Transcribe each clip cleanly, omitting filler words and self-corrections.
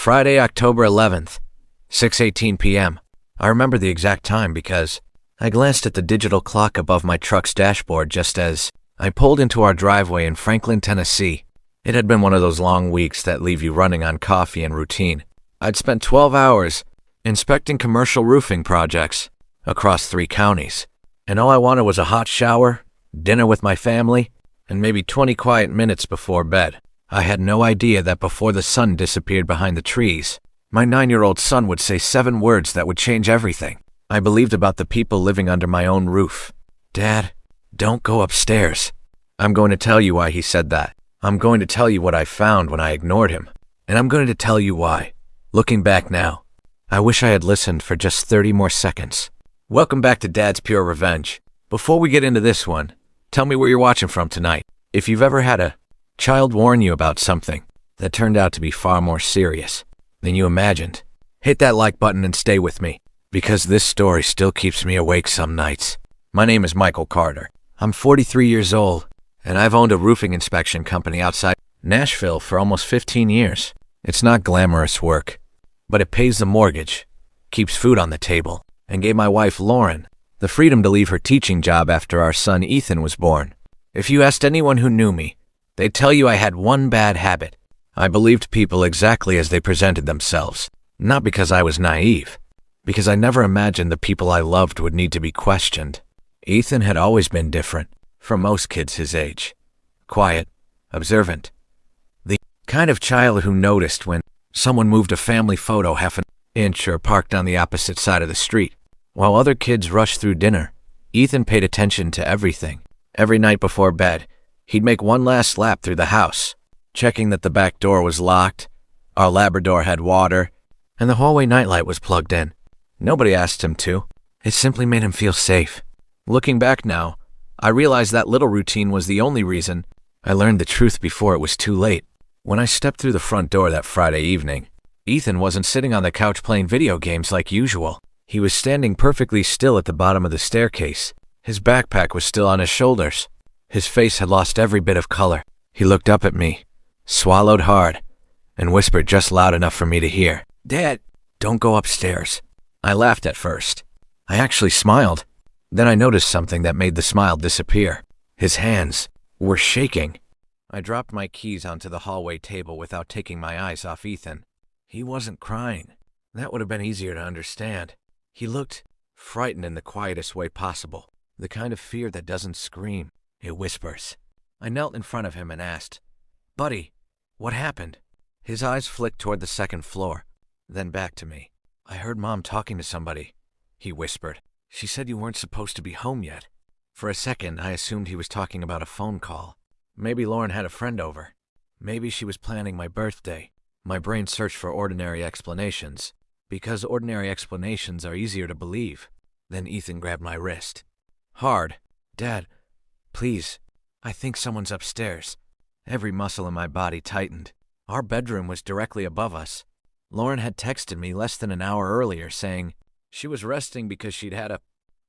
Friday, October 11th, 6:18 p.m. I remember the exact time because I glanced at the digital clock above my truck's dashboard just as I pulled into our driveway in Franklin, Tennessee. It had been one of those long weeks that leave you running on coffee and routine. I'd spent 12 hours inspecting commercial roofing projects across 3 counties, and all I wanted was a hot shower, dinner with my family, and maybe 20 quiet minutes before bed. I had no idea that before the sun disappeared behind the trees, my 9-year-old son would say 7 words that would change everything. I believed about the people living under my own roof. Dad, don't go upstairs. I'm going to tell you why he said that. I'm going to tell you what I found when I ignored him. And I'm going to tell you why. Looking back now, I wish I had listened for just 30 more seconds. Welcome back to Dad's Pure Revenge. Before we get into this one, tell me where you're watching from tonight. If you've ever had a child warn you about something that turned out to be far more serious than you imagined, hit that like button and stay with me, because this story still keeps me awake some nights. My name is Michael Carter. I'm 43 years old, and I've owned a roofing inspection company outside Nashville for almost 15 years. It's not glamorous work, but it pays the mortgage, keeps food on the table, and gave my wife, Lauren, the freedom to leave her teaching job after our son, Ethan, was born. If you asked anyone who knew me, they'd tell you I had one bad habit. I believed people exactly as they presented themselves, not because I was naive, because I never imagined the people I loved would need to be questioned. Ethan had always been different from most kids his age. Quiet, observant. The kind of child who noticed when someone moved a family photo half an inch or parked on the opposite side of the street. While other kids rushed through dinner, Ethan paid attention to everything. Every night before bed, he'd make one last lap through the house, checking that the back door was locked, our Labrador had water, and the hallway nightlight was plugged in. Nobody asked him to. It simply made him feel safe. Looking back now, I realized that little routine was the only reason I learned the truth before it was too late. When I stepped through the front door that Friday evening, Ethan wasn't sitting on the couch playing video games like usual. He was standing perfectly still at the bottom of the staircase. His backpack was still on his shoulders. His face had lost every bit of color. He looked up at me, swallowed hard, and whispered just loud enough for me to hear, "Dad, don't go upstairs." I laughed at first. I actually smiled. Then I noticed something that made the smile disappear. His hands were shaking. I dropped my keys onto the hallway table without taking my eyes off Ethan. He wasn't crying. That would have been easier to understand. He looked frightened in the quietest way possible, the kind of fear that doesn't scream, it whispers. I knelt in front of him and asked, "Buddy, what happened?" His eyes flicked toward the second floor, then back to me. "I heard Mom talking to somebody," he whispered. "She said you weren't supposed to be home yet." For a second, I assumed he was talking about a phone call. Maybe Lauren had a friend over. Maybe she was planning my birthday. My brain searched for ordinary explanations, because ordinary explanations are easier to believe. Then Ethan grabbed my wrist. Hard. "Dad, please, I think someone's upstairs." Every muscle in my body tightened. Our bedroom was directly above us. Lauren had texted me less than an hour earlier saying she was resting because she'd had a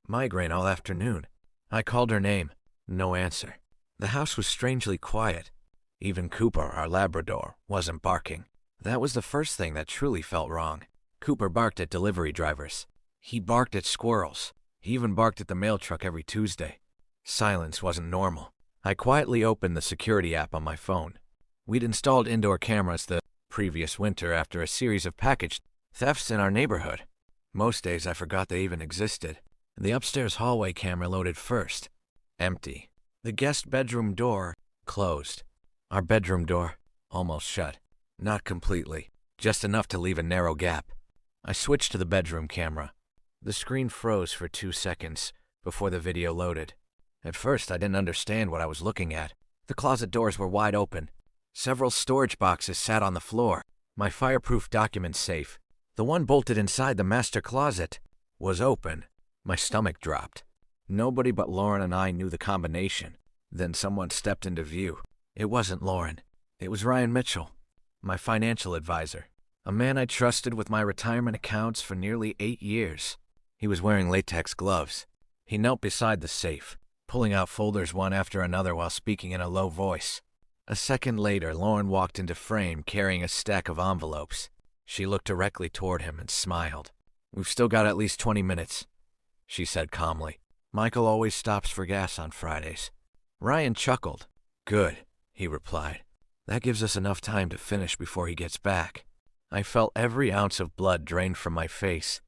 migraine all afternoon. I called her name. No answer. The house was strangely quiet. Even Cooper, our Labrador, wasn't barking. That was the first thing that truly felt wrong. Cooper barked at delivery drivers. He barked at squirrels. He even barked at the mail truck every Tuesday. Silence wasn't normal. I quietly opened the security app on my phone. We'd installed indoor cameras the previous winter after a series of package thefts in our neighborhood. Most days I forgot they even existed. The upstairs hallway camera loaded first. Empty. The guest bedroom door closed. Our bedroom door almost shut. Not completely, just enough to leave a narrow gap. I switched to the bedroom camera. The screen froze for 2 seconds before the video loaded. At first, I didn't understand what I was looking at. The closet doors were wide open. Several storage boxes sat on the floor. My fireproof document safe, the one bolted inside the master closet, was open. My stomach dropped. Nobody but Lauren and I knew the combination. Then someone stepped into view. It wasn't Lauren. It was Ryan Mitchell, my financial advisor, a man I trusted with my retirement accounts for nearly 8 years. He was wearing latex gloves. He knelt beside the safe, pulling out folders one after another while speaking in a low voice. A second later, Lauren walked into frame carrying a stack of envelopes. She looked directly toward him and smiled. "We've still got at least 20 minutes, she said calmly. "Michael always stops for gas on Fridays." Ryan chuckled. "Good," he replied. "That gives us enough time to finish before he gets back." I felt every ounce of blood drained from my face.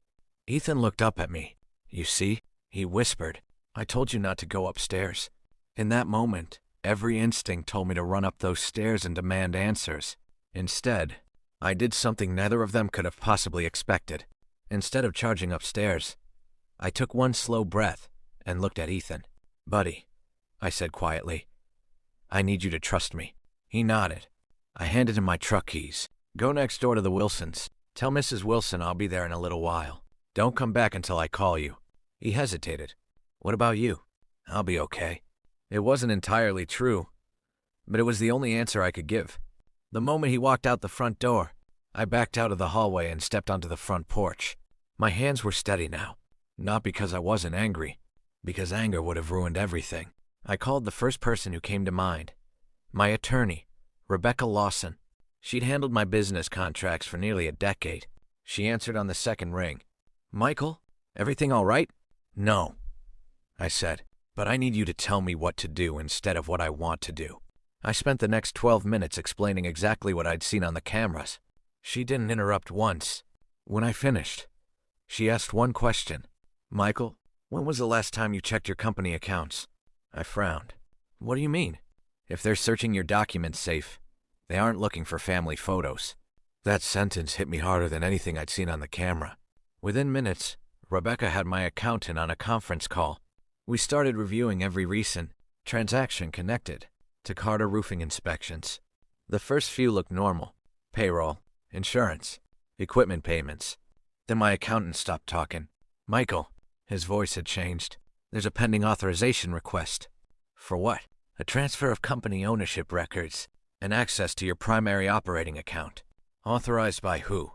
Ethan looked up at me. "You see," he whispered, "I told you not to go upstairs." In that moment, every instinct told me to run up those stairs and demand answers. Instead, I did something neither of them could have possibly expected. Instead of charging upstairs, I took one slow breath and looked at Ethan. "Buddy," I said quietly, "I need you to trust me." He nodded. I handed him my truck keys. "Go next door to the Wilsons. Tell Mrs. Wilson I'll be there in a little while. Don't come back until I call you." He hesitated. "What about you?" "I'll be okay." It wasn't entirely true, but it was the only answer I could give. The moment he walked out the front door, I backed out of the hallway and stepped onto the front porch. My hands were steady now, not because I wasn't angry, because anger would have ruined everything. I called the first person who came to mind. My attorney, Rebecca Lawson. She'd handled my business contracts for nearly a decade. She answered on the second ring. "Michael, everything all right?" "No," I said, "but I need you to tell me what to do instead of what I want to do." I spent the next 12 minutes explaining exactly what I'd seen on the cameras. She didn't interrupt once. When I finished, she asked one question. "Michael, when was the last time you checked your company accounts?" I frowned. "What do you mean? If they're searching your documents safe, they aren't looking for family photos." That sentence hit me harder than anything I'd seen on the camera. Within minutes, Rebecca had my accountant on a conference call. We started reviewing every recent transaction connected to Carter roofing inspections. The first few looked normal: payroll, insurance, equipment payments. Then my accountant stopped talking. "Michael," his voice had changed, "there's a pending authorization request." "For what?" "A transfer of company ownership records and access to your primary operating account." "Authorized by who?"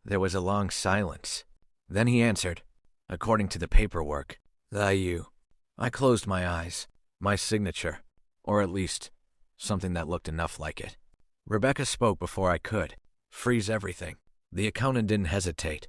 There was a long silence. Then he answered, "According to the paperwork, you." I closed my eyes. My signature, or at least something that looked enough like it. Rebecca spoke before I could. "Freeze everything." The accountant didn't hesitate.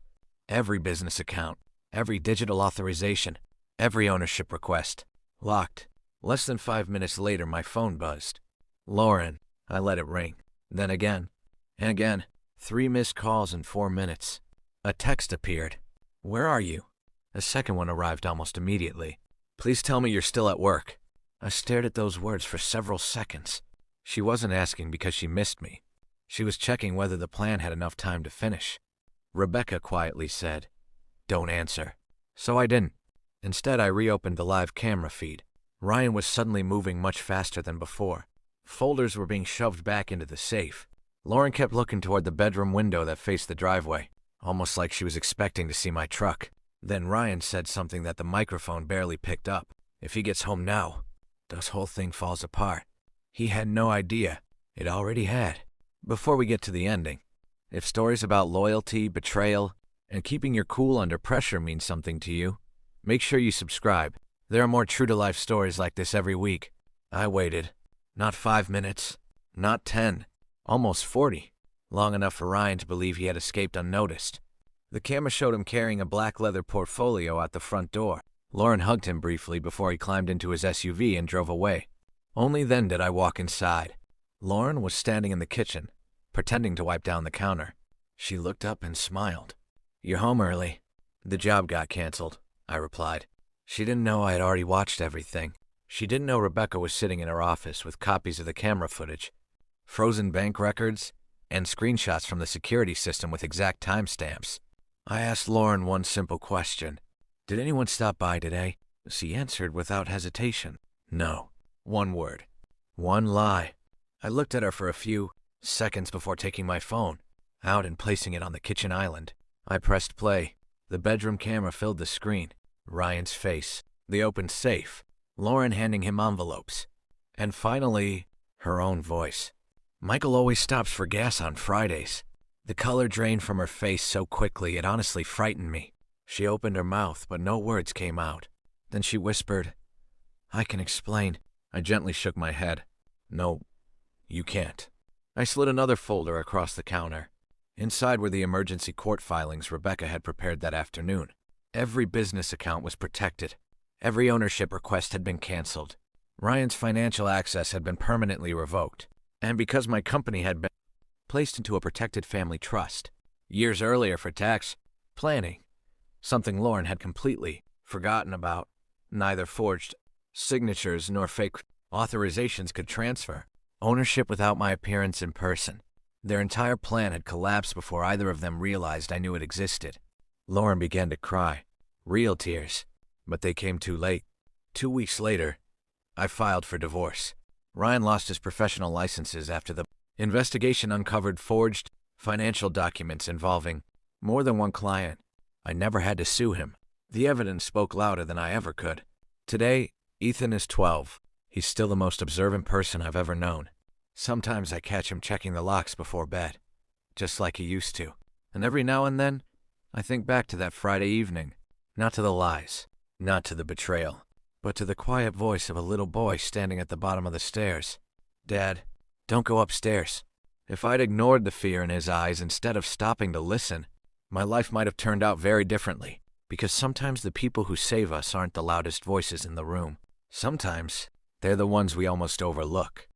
Every business account, every digital authorization, every ownership request. Locked. Less than 5 minutes later, my phone buzzed. "Lauren." I let it ring. Then again. And again. 3 missed calls in 4 minutes. A text appeared. "Where are you?" A second one arrived almost immediately. "Please tell me you're still at work." I stared at those words for several seconds. She wasn't asking because she missed me. She was checking whether the plan had enough time to finish. Rebecca quietly said, "Don't answer." So I didn't. Instead, I reopened the live camera feed. Ryan was suddenly moving much faster than before. Folders were being shoved back into the safe. Lauren kept looking toward the bedroom window that faced the driveway, almost like she was expecting to see my truck. Then Ryan said something that the microphone barely picked up. "If he gets home now, this whole thing falls apart." He had no idea. It already had. Before we get to the ending, if stories about loyalty, betrayal, and keeping your cool under pressure mean something to you, make sure you subscribe. There are more true-to-life stories like this every week. I waited. Not 5 minutes. Not 10. Almost 40. Long enough for Ryan to believe he had escaped unnoticed. The camera showed him carrying a black leather portfolio out the front door. Lauren hugged him briefly before he climbed into his SUV and drove away. Only then did I walk inside. Lauren was standing in the kitchen, pretending to wipe down the counter. She looked up and smiled. "You're home early." "The job got canceled," I replied. She didn't know I had already watched everything. She didn't know Rebecca was sitting in her office with copies of the camera footage, frozen bank records, and screenshots from the security system with exact timestamps. I asked Lauren one simple question. "Did anyone stop by today?" She answered without hesitation. "No." One word. One lie. I looked at her for a few seconds before taking my phone out and placing it on the kitchen island. I pressed play. The bedroom camera filled the screen. Ryan's face. The open safe. Lauren handing him envelopes. And finally, her own voice. "Michael always stops for gas on Fridays." The color drained from her face so quickly it honestly frightened me. She opened her mouth, but no words came out. Then she whispered, "I can explain." I gently shook my head. "No, you can't." I slid another folder across the counter. Inside were the emergency court filings Rebecca had prepared that afternoon. Every business account was protected. Every ownership request had been canceled. Ryan's financial access had been permanently revoked. And because my company had been placed into a protected family trust years earlier for tax planning, something Lauren had completely forgotten about, neither forged signatures nor fake authorizations could transfer ownership without my appearance in person. Their entire plan had collapsed before either of them realized I knew it existed. Lauren began to cry, real tears, but they came too late. 2 weeks later, I filed for divorce. Ryan lost his professional licenses after the investigation uncovered forged financial documents involving more than one client. I never had to sue him. The evidence spoke louder than I ever could. Today, Ethan is 12. He's still the most observant person I've ever known. Sometimes I catch him checking the locks before bed, just like he used to. And every now and then, I think back to that Friday evening. Not to the lies, not to the betrayal, but to the quiet voice of a little boy standing at the bottom of the stairs. Dad, don't go upstairs. If I'd ignored the fear in his eyes instead of stopping to listen, my life might have turned out very differently. Because sometimes the people who save us aren't the loudest voices in the room. Sometimes, they're the ones we almost overlook.